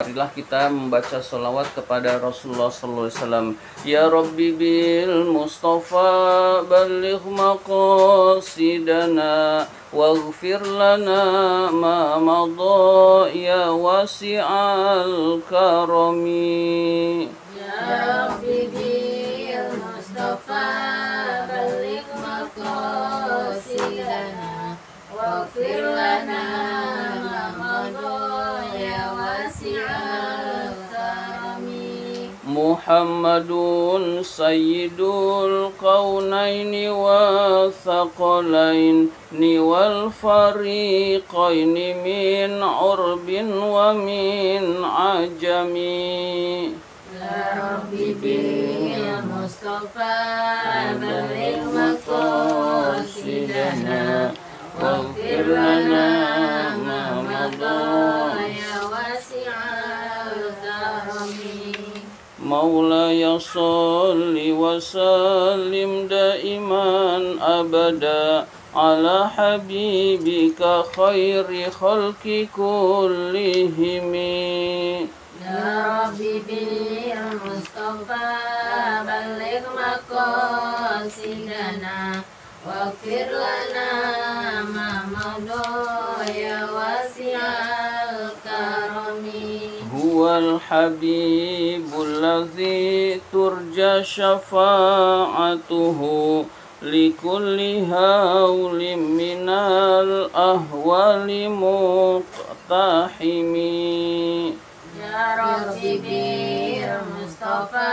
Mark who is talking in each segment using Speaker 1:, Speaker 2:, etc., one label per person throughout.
Speaker 1: marilah kita membaca sholawat kepada Rasulullah SAW. Ya Rabbi bil Mustafa balligh maqasidana waghfir lana ma madha ya wasi'al karami.
Speaker 2: Ya Rabbi bil Mustafa balligh maqasidana waghfir lana ma madha ya wasi'al karami.
Speaker 1: Muhammadun sayyidul qawnaini wa thaqalaini wal fariqaini min urbin wa min ajami.
Speaker 2: Ya Rabbi bil Mustafa balligh maqasidana waghfir lana ma madha ya wasi'al karami.
Speaker 1: Maulaya salli wa sallim daiman abada ala habibika khairi khalqi kullihimi.
Speaker 2: Ya Rabbi bil Mustafa balligh maqasidana waghfir lana ma madha ya wasi'al karami.
Speaker 1: Huwal habibul ladzi turja syafa'atuhu likulli hawlim minal ahwali muqtahimi.
Speaker 2: Ya Rabbi bil Mustafa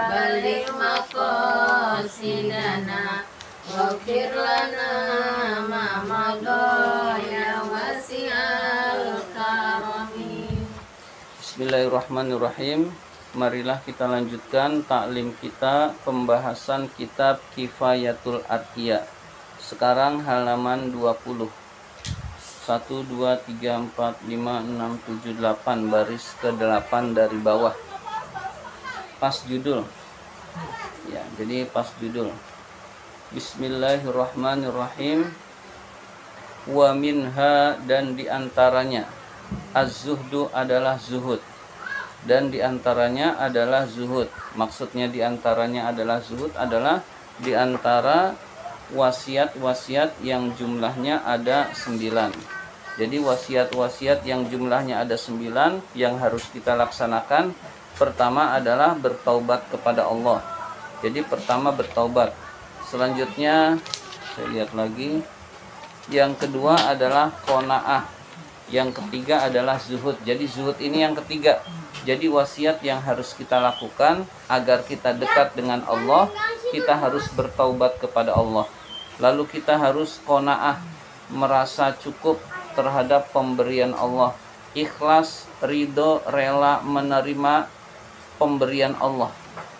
Speaker 2: balligh maqasidana waghfir lana ma madha ya wasi'al karami.
Speaker 1: Bismillahirrahmanirrahim. Marilah kita lanjutkan taklim kita, pembahasan kitab Kifayatul Atqiya. Sekarang halaman 20. 1, 2, 3, 4, 5, 6, 7, 8, baris ke-8 dari bawah. Pas judul. Ya, jadi pas judul. Bismillahirrahmanirrahim. Wa minha, dan diantaranya. Az-zuhdu adalah zuhud. Dan diantaranya adalah zuhud. Maksudnya diantaranya adalah zuhud adalah diantara wasiat-wasiat yang jumlahnya ada 9. Jadi wasiat-wasiat yang jumlahnya ada 9 yang harus kita laksanakan. Pertama adalah bertaubat kepada Allah. Jadi pertama bertaubat. Selanjutnya saya lihat lagi. Yang kedua adalah qanaah. Yang ketiga adalah zuhud. Jadi zuhud ini yang ketiga. Jadi wasiat yang harus kita lakukan agar kita dekat dengan Allah, kita harus bertaubat kepada Allah. Lalu kita harus qanaah, merasa cukup terhadap pemberian Allah. Ikhlas, ridho, rela menerima pemberian Allah.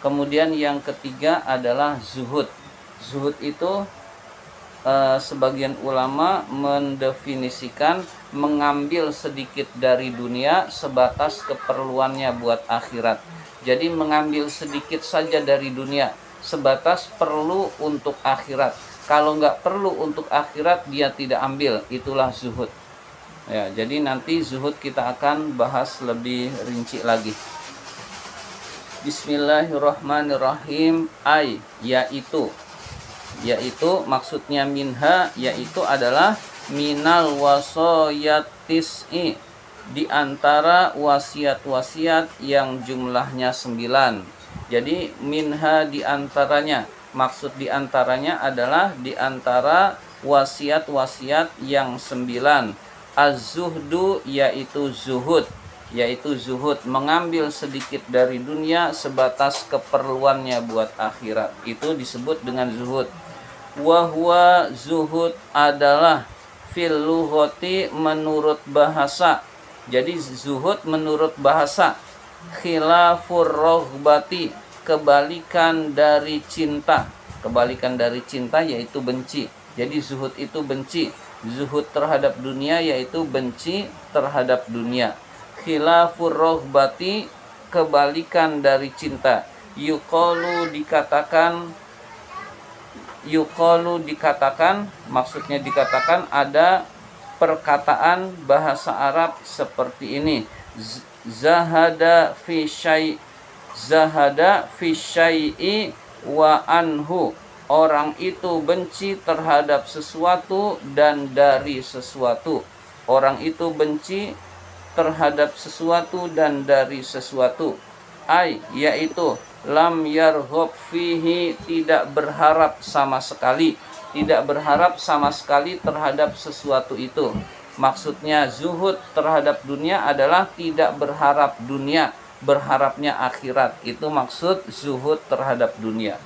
Speaker 1: Kemudian yang ketiga adalah zuhud. Zuhud itu sebagian ulama mendefinisikan mengambil sedikit dari dunia sebatas keperluannya buat akhirat. Jadi mengambil sedikit saja dari dunia sebatas perlu untuk akhirat. Kalau nggak perlu untuk akhirat dia tidak ambil, itulah zuhud. Ya, jadi nanti zuhud kita akan bahas lebih rinci lagi. Bismillahirrahmanirrahim. Yaitu maksudnya minha, yaitu adalah minal wasoyatis'i, di antara wasiat-wasiat yang jumlahnya 9. Jadi minha di antaranya, maksud di antaranya adalah di antara wasiat-wasiat yang 9. Az-zuhdu, yaitu zuhud, mengambil sedikit dari dunia sebatas keperluannya buat akhirat. Itu disebut dengan zuhud. Wa huwa, zuhud adalah fil lughati, menurut bahasa. Jadi zuhud menurut bahasa. Khilafur raghbati, kebalikan dari cinta. Kebalikan dari cinta yaitu benci. Jadi zuhud itu benci. Zuhud terhadap dunia yaitu benci terhadap dunia. Khilafur raghbati, kebalikan dari cinta. Yuqalu dikatakan, maksudnya dikatakan, ada perkataan bahasa Arab seperti ini. zahada fi syai'i wa anhu. Orang itu benci terhadap sesuatu dan dari sesuatu. Orang itu benci terhadap sesuatu dan dari sesuatu. Yaitu lam yarghab fihi, tidak berharap sama sekali. Tidak berharap sama sekali terhadap sesuatu itu. Maksudnya zuhud terhadap dunia adalah tidak berharap dunia, berharapnya akhirat. Itu maksud zuhud terhadap dunia.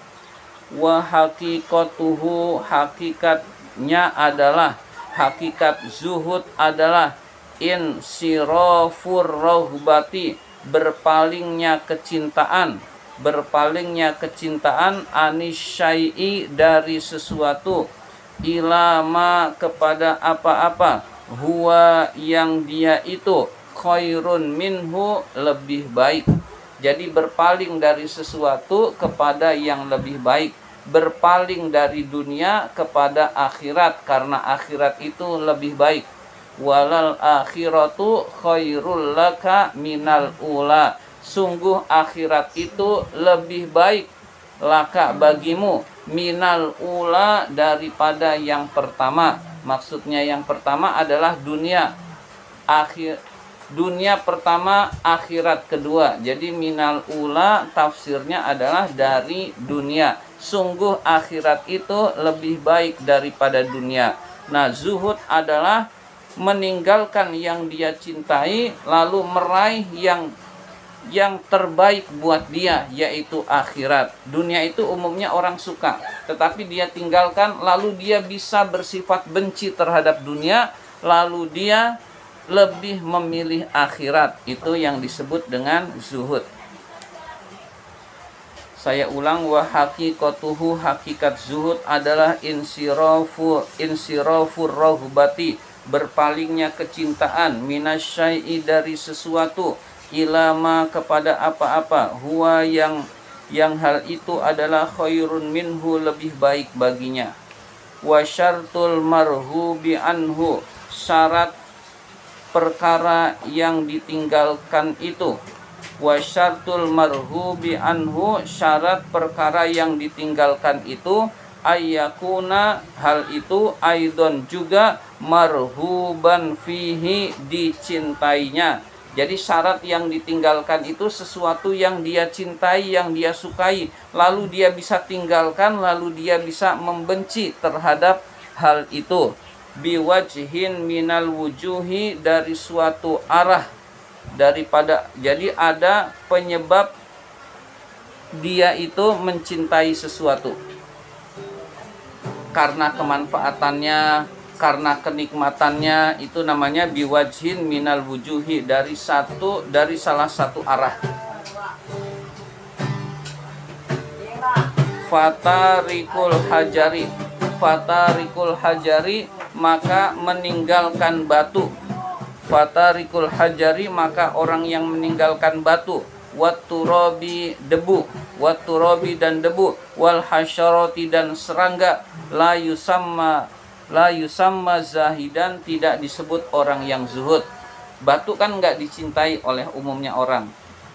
Speaker 1: Wa haqiqatuhu, hakikatnya adalah, hakikat zuhud adalah insirafur rahbati, berpalingnya kecintaan anisyai'i, dari sesuatu, ilama, kepada apa-apa, huwa, yang dia itu, khairun minhu, lebih baik. Jadi berpaling dari sesuatu kepada yang lebih baik, berpaling dari dunia kepada akhirat, karena akhirat itu lebih baik. Walal akhiratu khairul laka minal ula, sungguh akhirat itu lebih baik laka, bagimu, minal ula, daripada yang pertama. Maksudnya yang pertama adalah dunia, dunia pertama, akhirat kedua. Jadi minal ula tafsirnya adalah dari dunia. Sungguh akhirat itu lebih baik daripada dunia. Nah, zuhud adalah meninggalkan yang dia cintai, lalu meraih yang terbaik buat dia, yaitu akhirat. Dunia itu umumnya orang suka, tetapi dia tinggalkan, lalu dia bisa bersifat benci terhadap dunia, lalu dia lebih memilih akhirat. Itu yang disebut dengan zuhud. Saya ulang, wa haqiqatuhu, hakikat zuhud adalah insirafur rahbati, berpalingnya kecintaan, minasyai'i, dari sesuatu, ilama, kepada apa-apa, huwa, yang hal itu adalah khairun minhu, lebih baik baginya. Wa syartul marhubi anhu, syarat perkara yang ditinggalkan itu. Wa syartul marhubi anhu, syarat perkara yang ditinggalkan itu, ayyakuna, hal itu, aidon, juga, marhuban fihi, dicintainya. Jadi syarat yang ditinggalkan itu sesuatu yang dia cintai, yang dia sukai, lalu dia bisa tinggalkan, lalu dia bisa membenci terhadap hal itu. Biwajhin minal wujuhi, dari suatu arah, daripada, jadi ada penyebab dia itu mencintai sesuatu, karena kemanfaatannya, karena kenikmatannya, itu namanya biwajhin minal wujuhi, dari salah satu arah. Fatarikul hajari, maka meninggalkan batu. Fatarikul hajari, maka orang yang meninggalkan batu. Watturabi, debu. Watturabi, dan debu. Wal hasyarati, dan serangga. La yusamma zahidan, tidak disebut orang yang zuhud. Batu kan nggak dicintai oleh umumnya orang.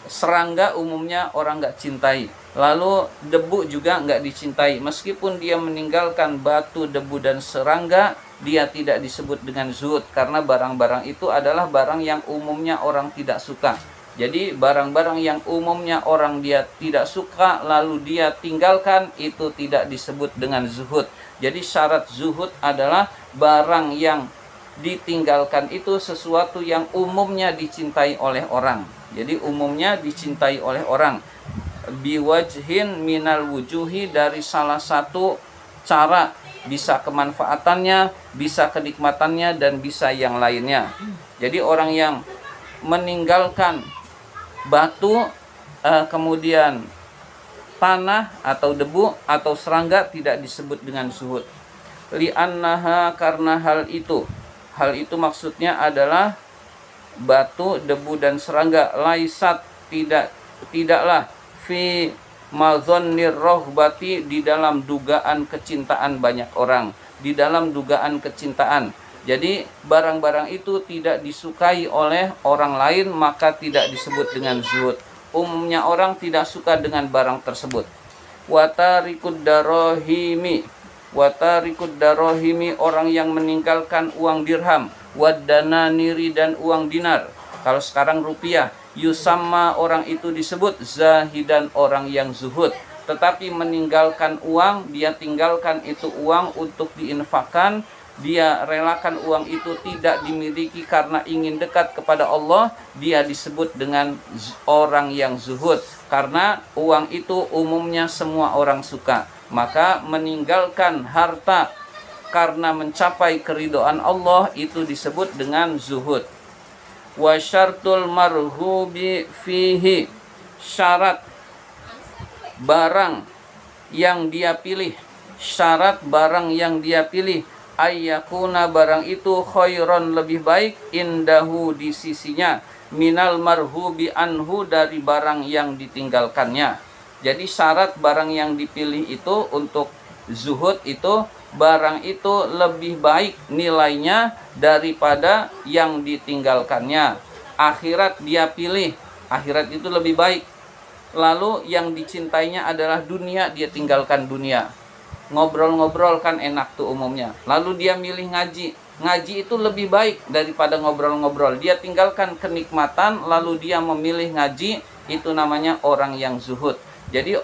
Speaker 1: Serangga umumnya orang nggak cintai. Lalu debu juga nggak dicintai. Meskipun dia meninggalkan batu, debu, dan serangga, dia tidak disebut dengan zuhud, karena barang-barang itu adalah barang yang umumnya orang tidak suka. Jadi barang-barang yang umumnya orang dia tidak suka, lalu dia tinggalkan, itu tidak disebut dengan zuhud. Jadi syarat zuhud adalah barang yang ditinggalkan itu sesuatu yang umumnya dicintai oleh orang. Jadi umumnya dicintai oleh orang. Biwajhin minal wujuhi, dari salah satu cara, bisa kemanfaatannya, bisa kenikmatannya, dan bisa yang lainnya. Jadi orang yang meninggalkan batu, kemudian tanah atau debu atau serangga, tidak disebut dengan zuhud. Li'annaha, karena hal itu maksudnya adalah batu, debu, dan serangga, laisat, tidaklah, fi mazonnir rohbati, di dalam dugaan kecintaan banyak orang, di dalam dugaan kecintaan. Jadi barang-barang itu tidak disukai oleh orang lain, maka tidak disebut dengan zuhud. Umumnya orang tidak suka dengan barang tersebut. Watarikud darohimi, orang yang meninggalkan uang dirham, wadana niri, dan uang dinar. Kalau sekarang rupiah, yusamma, orang itu disebut zahidan, orang yang zuhud. Tetapi meninggalkan uang, dia tinggalkan itu uang untuk diinfakkan, dia relakan uang itu tidak dimiliki karena ingin dekat kepada Allah, dia disebut dengan orang yang zuhud. Karena uang itu umumnya semua orang suka. Maka meninggalkan harta karena mencapai keridhaan Allah itu disebut dengan zuhud. Wa syartul marhubi fihi, syarat barang yang dia pilih, syarat barang yang dia pilih, ayyakuna, barang itu khairon, lebih baik, indahu, di sisinya, minal marhubi anhu, dari barang yang ditinggalkannya. Jadi syarat barang yang dipilih itu untuk zuhud itu, barang itu lebih baik nilainya daripada yang ditinggalkannya. Akhirat dia pilih, akhirat itu lebih baik. Lalu yang dicintainya adalah dunia, dia tinggalkan dunia. Ngobrol-ngobrol kan enak tuh umumnya. Lalu dia milih ngaji, ngaji itu lebih baik daripada ngobrol-ngobrol. Dia tinggalkan kenikmatan, lalu dia memilih ngaji, itu namanya orang yang zuhud. Jadi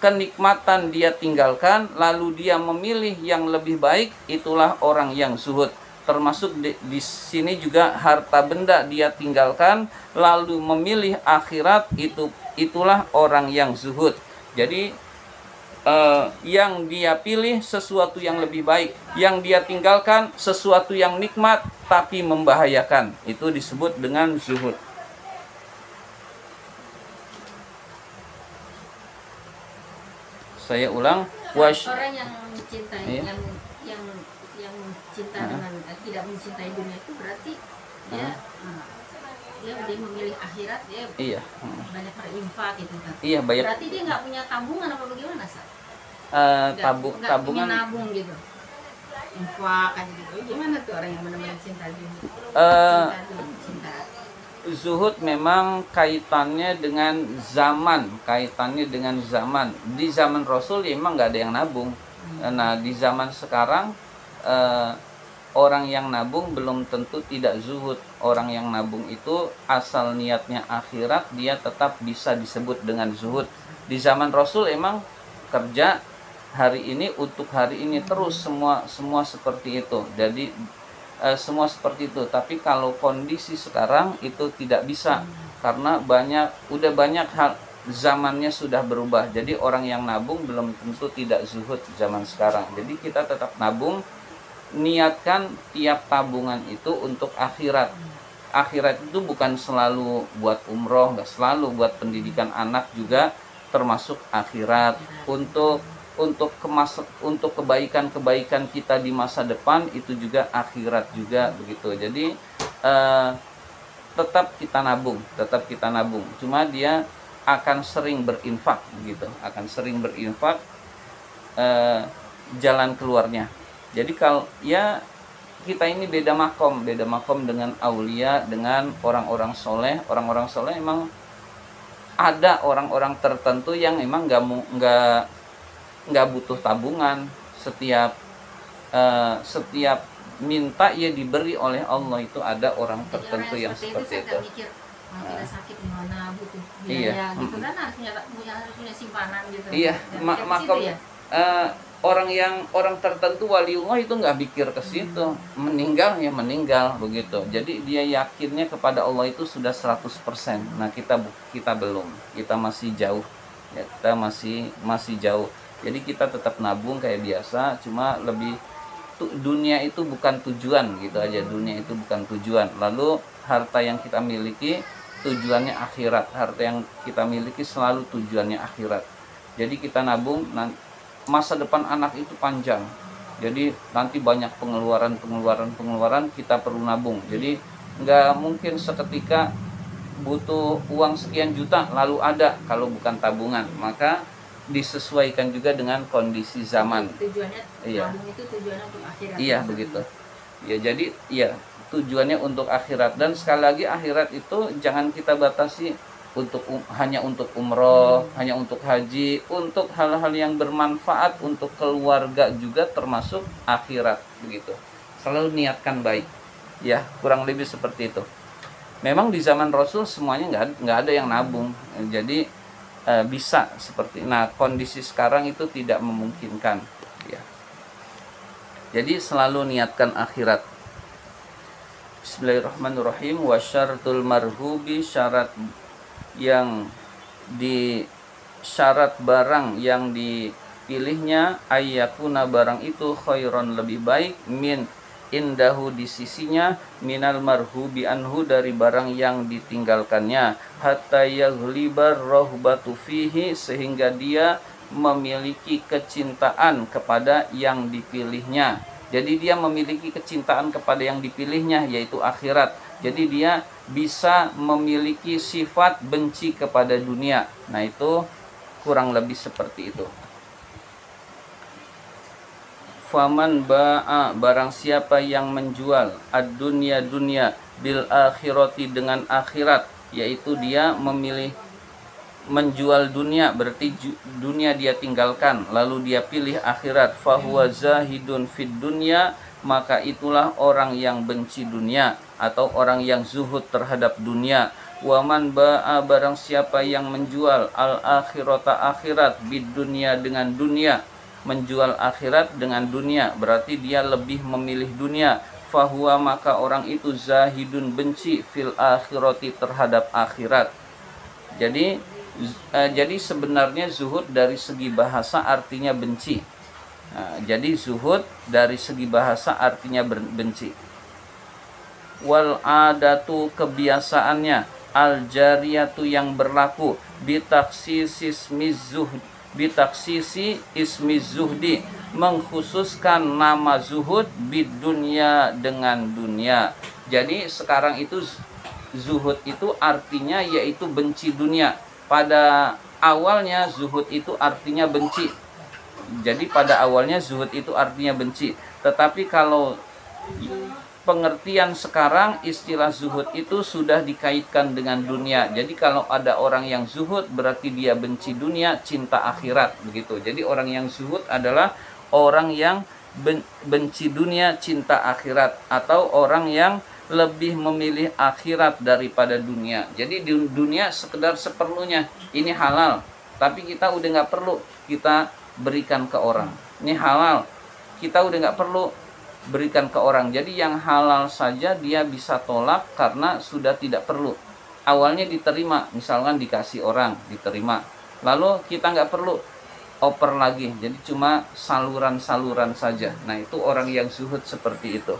Speaker 1: kenikmatan dia tinggalkan, lalu dia memilih yang lebih baik, itulah orang yang zuhud. Termasuk di sini juga harta benda dia tinggalkan, lalu memilih akhirat, itulah orang yang zuhud. Jadi yang dia pilih sesuatu yang lebih baik, yang dia tinggalkan sesuatu yang nikmat tapi membahayakan, itu disebut dengan zuhud. Saya ulang,
Speaker 2: orang yang mencintai,
Speaker 1: iya,
Speaker 2: yang cinta dengan tidak mencintai dunia itu berarti dia memilih akhirat, dia
Speaker 1: iya,
Speaker 2: banyak berinfak gitu kan.
Speaker 1: Iya, banyak.
Speaker 2: Berarti dia nggak punya tabungan apa bagaimana, Sa?
Speaker 1: Tabungan,
Speaker 2: punya nabung gitu, infak aja gitu. Gimana tuh orang yang benar-benar cinta dunia? Cinta.
Speaker 1: Zuhud memang kaitannya dengan zaman, Di zaman Rasul ya emang nggak ada yang nabung. Nah, di zaman sekarang orang yang nabung belum tentu tidak zuhud. Orang yang nabung itu asal niatnya akhirat, dia tetap bisa disebut dengan zuhud. Di zaman Rasul emang kerja hari ini untuk hari ini terus, semua seperti itu. Jadi semua seperti itu. Tapi kalau kondisi sekarang itu tidak bisa, karena udah banyak hal, zamannya sudah berubah. Jadi orang yang nabung belum tentu tidak zuhud zaman sekarang. Jadi kita tetap nabung, niatkan tiap tabungan itu untuk akhirat. Akhirat itu bukan selalu buat umroh, nggak selalu buat pendidikan anak juga termasuk akhirat, untuk kebaikan-kebaikan kita di masa depan itu juga akhirat juga, begitu. Jadi tetap kita nabung, cuma dia akan sering berinfak, begitu, jalan keluarnya. Jadi kalau ya kita ini beda makom dengan aulia, dengan orang-orang soleh emang ada orang-orang tertentu yang emang nggak butuh tabungan, setiap minta ya diberi oleh Allah. Itu ada orang tertentu yang seperti itu.
Speaker 2: Tidak sakit di mana butuh
Speaker 1: biaya,
Speaker 2: gitu kan, harus punya simpanan gitu.
Speaker 1: Iya, makom ya? Orang tertentu waliullah itu nggak pikir ke situ, meninggal ya meninggal, begitu. Jadi dia yakinnya kepada Allah itu sudah 100%. Nah, kita belum, kita masih jauh ya, kita masih jauh. Jadi kita tetap nabung kayak biasa, cuma lebih dunia itu bukan tujuan, gitu aja. Dunia itu bukan tujuan. Lalu harta yang kita miliki tujuannya akhirat. Harta yang kita miliki selalu tujuannya akhirat. Jadi kita nabung, masa depan anak itu panjang. Jadi nanti banyak pengeluaran, kita perlu nabung. Jadi nggak mungkin seketika butuh uang sekian juta lalu ada, kalau bukan tabungan. Maka disesuaikan juga dengan kondisi zaman.
Speaker 2: Tujuannya,
Speaker 1: iya.
Speaker 2: Nabung itu tujuannya untuk akhirat.
Speaker 1: Iya, begitu. Ya, jadi ya tujuannya untuk akhirat. Dan sekali lagi akhirat itu jangan kita batasi untuk hanya untuk umroh, hanya untuk haji, untuk hal-hal yang bermanfaat untuk keluarga juga termasuk akhirat begitu. Selalu niatkan baik. Ya, kurang lebih seperti itu. Memang di zaman Rasul semuanya nggak ada yang nabung. Jadi bisa seperti. Nah, kondisi sekarang itu tidak memungkinkan. Ya. Jadi selalu niatkan akhirat. Bismillahirrahmanirrahim. Wa syaratul marhubi, syarat yang syarat barang yang dipilihnya ayyakuna barang itu khairon lebih baik min indahu di sisinya minal marhubi anhu dari barang yang ditinggalkannya hatta yaghlibar rahbatu fihi sehingga dia memiliki kecintaan kepada yang dipilihnya. Jadi dia memiliki kecintaan kepada yang dipilihnya yaitu akhirat. Jadi dia bisa memiliki sifat benci kepada dunia. Nah, itu kurang lebih seperti itu. Faman ba'a barang siapa yang menjual ad-dunya dunia bil akhirati dengan akhirat, yaitu dia memilih menjual dunia, berarti dunia dia tinggalkan lalu dia pilih akhirat, fahuwa zahidun fid dunya, maka itulah orang yang benci dunia atau orang yang zuhud terhadap dunia. Waman ba'a barang siapa yang menjual al akhirata akhirat bid dunya dengan dunia, menjual akhirat dengan dunia, berarti dia lebih memilih dunia, fahuwa maka orang itu zahidun benci fil akhirati terhadap akhirat. Jadi sebenarnya zuhud dari segi bahasa artinya benci. Nah, jadi zuhud dari segi bahasa artinya benci. Wal adatu kebiasaannya, al jariyatu yang berlaku, bitaksisi ismi zuhdi mengkhususkan nama zuhud bid dunya dengan dunia. Jadi sekarang itu zuhud itu artinya yaitu benci dunia. Pada awalnya zuhud itu artinya benci. Jadi pada awalnya zuhud itu artinya benci. Tetapi kalau pengertian sekarang istilah zuhud itu sudah dikaitkan dengan dunia. Jadi kalau ada orang yang zuhud berarti dia benci dunia, cinta akhirat begitu. Jadi orang yang zuhud adalah orang yang benci dunia, cinta akhirat, atau orang yang lebih memilih akhirat daripada dunia. Jadi di dunia sekedar seperlunya, ini halal, tapi kita udah nggak perlu kita berikan ke orang. Ini halal, kita udah nggak perlu berikan ke orang. Jadi yang halal saja dia bisa tolak karena sudah tidak perlu. Awalnya diterima, misalkan dikasih orang, diterima. Lalu kita nggak perlu oper lagi, jadi cuma saluran-saluran saja. Nah, itu orang yang zuhud seperti itu.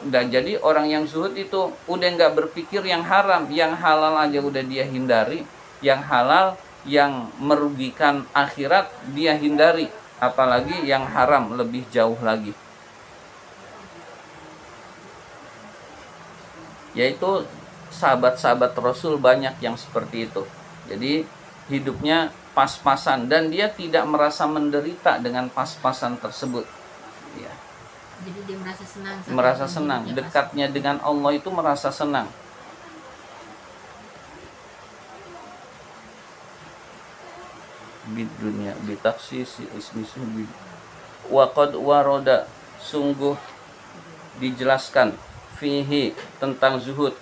Speaker 1: Dan jadi orang yang zuhud itu udah nggak berpikir yang haram, yang halal aja udah dia hindari, yang halal yang merugikan akhirat dia hindari, apalagi yang haram lebih jauh lagi. Yaitu sahabat-sahabat Rasul banyak yang seperti itu. Jadi hidupnya pas-pasan dan dia tidak merasa menderita dengan pas-pasan tersebut. Ya.
Speaker 2: Jadi dia merasa senang.
Speaker 1: Merasa senang, dekatnya dengan Allah itu merasa senang. Bid dunia bitaksisi ismi suhbi. Wa qad waroda sungguh dijelaskan fihi tentang zuhud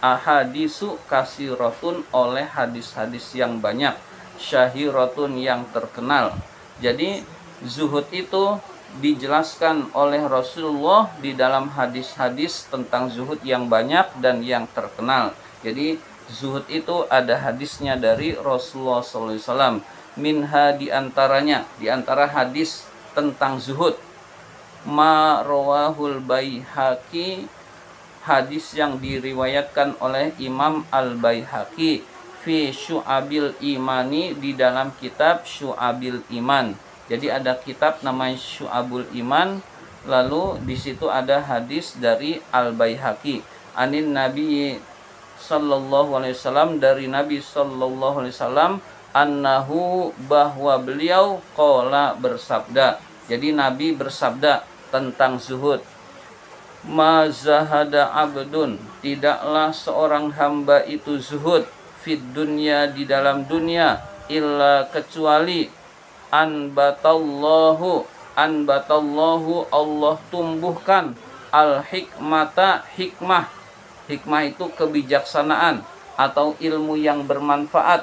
Speaker 1: ahadisu kasiratun oleh hadis-hadis yang banyak, syahiratun yang terkenal. Jadi zuhud itu dijelaskan oleh Rasulullah di dalam hadis-hadis tentang zuhud yang banyak dan yang terkenal. Jadi zuhud itu ada hadisnya dari Rasulullah SAW. Minha diantaranya, diantara hadis tentang zuhud, ma rawahul Baihaqi, hadis yang diriwayatkan oleh Imam Al-Baihaqi fi Syu'abil Imani, di dalam kitab Syu'abil Iman. Jadi ada kitab namanya Syu'abul Iman, lalu di situ ada hadis dari Al-Baihaqi anin Nabi sallallahu alaihi wasallam, dari Nabi sallallahu alaihi wasallam, annahu bahwa beliau qala bersabda. Jadi Nabi bersabda, tentang zuhud. Ma zahada abdun, tidaklah seorang hamba itu zuhud fid dunya, di dalam dunia, illa kecuali anbatallahu Allah tumbuhkan al hikmata, hikmah. Hikmah itu kebijaksanaan atau ilmu yang bermanfaat,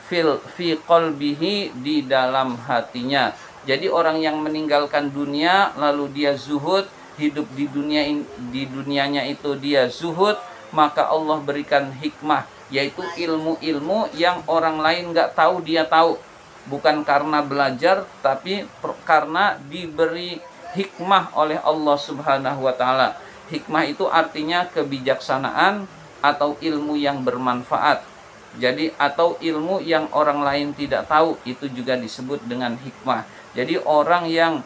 Speaker 1: fi qalbihi, di dalam hatinya. Jadi orang yang meninggalkan dunia lalu dia zuhud, hidup di dunianya itu dia zuhud, maka Allah berikan hikmah, yaitu ilmu-ilmu yang orang lain nggak tahu dia tahu. Bukan karena belajar, tapi karena diberi hikmah oleh Allah Subhanahu wa Ta'ala. Hikmah itu artinya kebijaksanaan atau ilmu yang bermanfaat. Jadi atau ilmu yang orang lain tidak tahu, itu juga disebut dengan hikmah. Jadi orang yang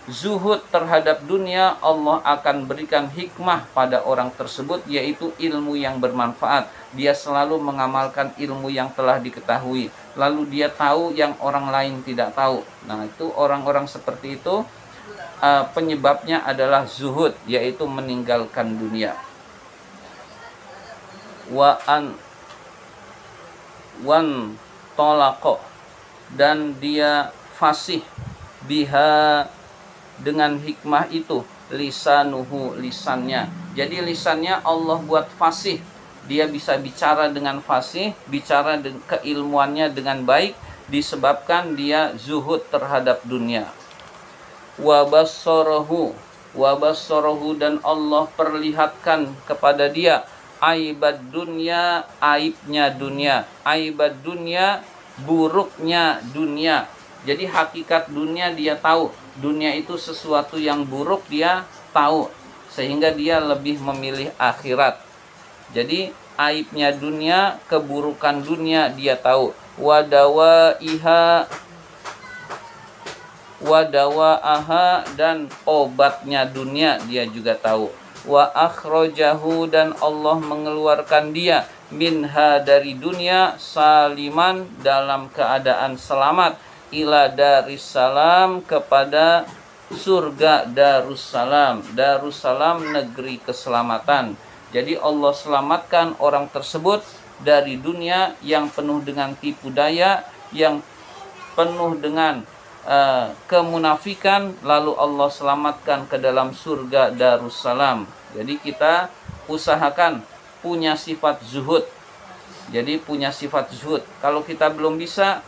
Speaker 1: zuhud terhadap dunia, Allah akan berikan hikmah pada orang tersebut, yaitu ilmu yang bermanfaat. Dia selalu mengamalkan ilmu yang telah diketahui, lalu dia tahu yang orang lain tidak tahu. Nah, itu orang-orang seperti itu penyebabnya adalah zuhud, yaitu meninggalkan dunia. Wan tolako, dan dia fasih biha, dengan hikmah itu, lisanuhu, lisannya. Jadi lisannya Allah buat fasih, dia bisa bicara dengan fasih, bicara keilmuannya dengan baik, disebabkan dia zuhud terhadap dunia. Wabassarahu, dan Allah perlihatkan kepada dia aibad dunia, aibnya dunia. Aibad dunia, buruknya dunia. Jadi hakikat dunia dia tahu, dunia itu sesuatu yang buruk dia tahu, sehingga dia lebih memilih akhirat. Jadi aibnya dunia, keburukan dunia dia tahu. Wadawaaha, dan obatnya dunia dia juga tahu. Wa akhrajahu, dan Allah mengeluarkan dia minha, dari dunia, saliman, dalam keadaan selamat, ila Darussalam, kepada surga Darussalam. Darussalam, negeri keselamatan. Jadi Allah selamatkan orang tersebut dari dunia yang penuh dengan tipu daya, yang penuh dengan kemunafikan, lalu Allah selamatkan ke dalam surga Darussalam. Jadi kita usahakan punya sifat zuhud. Jadi punya sifat zuhud. Kalau kita belum bisa,